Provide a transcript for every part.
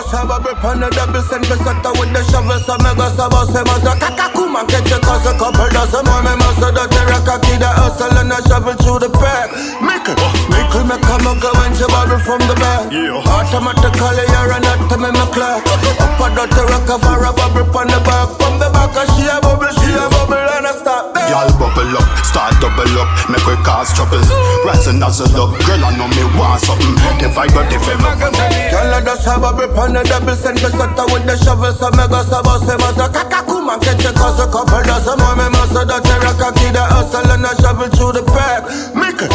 just have a grip on the double send for Sata with the shovel. So me go sabo se maza kakakuma catch a cause a couple dozen more. Me must have the terrakaki the hustle and a shovel through the pack. Make it me come and go and bubble from the back. Automatically you're an atom in my clock. Up a dot rock of a bubble on the back. From the back she a bubble and I stop. Y'all bubble up, start double up, make we cause troubles. Rising as a look, girl I know me want something. The vibe of the develop. Girl I just have a grip on the double send for Sata with the shovel. So me go sabo se maza kakakuma catch a cause a couple dozen more. Me must have the terrakaki the hustle and a shovel through the pack. Make it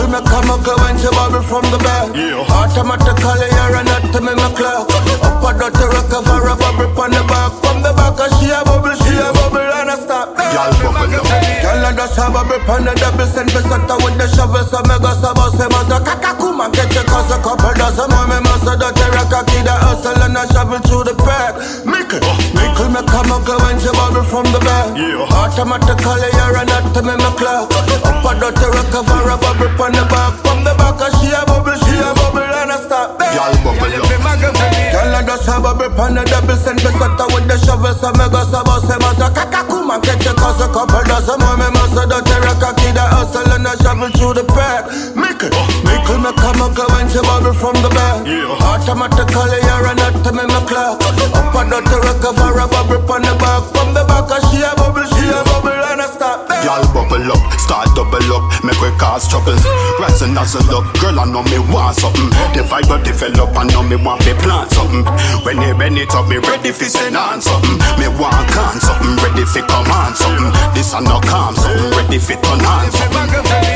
me come and go and bubble from the back. Automatically you're an atom in my clock. Up a dot rock of a bubble on the back. From the back she a bubble and I stop. Y'all bubble up. Girl I just have a grip on the double send for Sata with the shovel. So me go sabo se maza kakakuma catch a cause a couple dozen more. Me must have the terrakaki the hustle and a shovel through the pack. Make it me come and go and bubble from the back. Automatically you're an atom in my clock. Up a dot rock of a bubble on the back. From the back she a bubble and I stop. Y'all bubble up. Girl I just have a grip on the double send for Sata with the shovel. So me go sabo se maza kakakuma catch a cause a couple dozen more. Me must have the terrakaki the hustle and a shovel through the pack. Make it me come and go and bubble from the back. Automatically you're an atom in my clock. Up a dot rock of a bubble on the back. From the back she a bubble and I stop. Y'all bubble up, start double up, make we cause troubles. Rising as a look, girl I know me want something. The vibe will develop, I know me want to plant something. When they bend it up, me ready for send on something. Me want can something, ready for come on something. This a no calm something, ready for turn on something.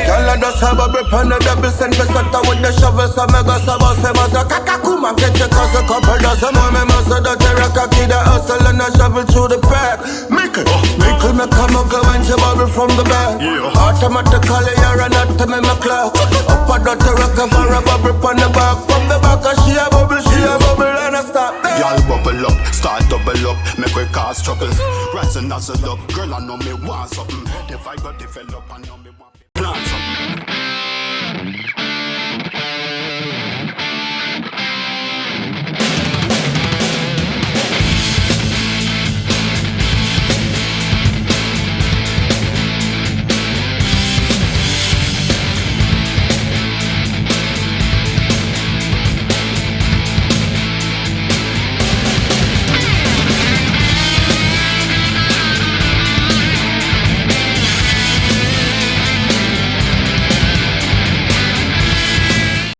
Girl I just have a grip on the double send for Sata with the shovel. So me go sabo se maza kakakuma catch a cause a couple dozen more. Me must have the terrakaki the hustle and a shovel through the pack. Make it me come and go and bubble from the back. Automatically you're an atom in my clock. Up a dot rock of a bubble on the back. From the back she a bubble and I stop. Y'all bubble up, start double up, make we cause troubles. Rising as a look, girl I know me want something. The vibe will develop, I know me want to plant something.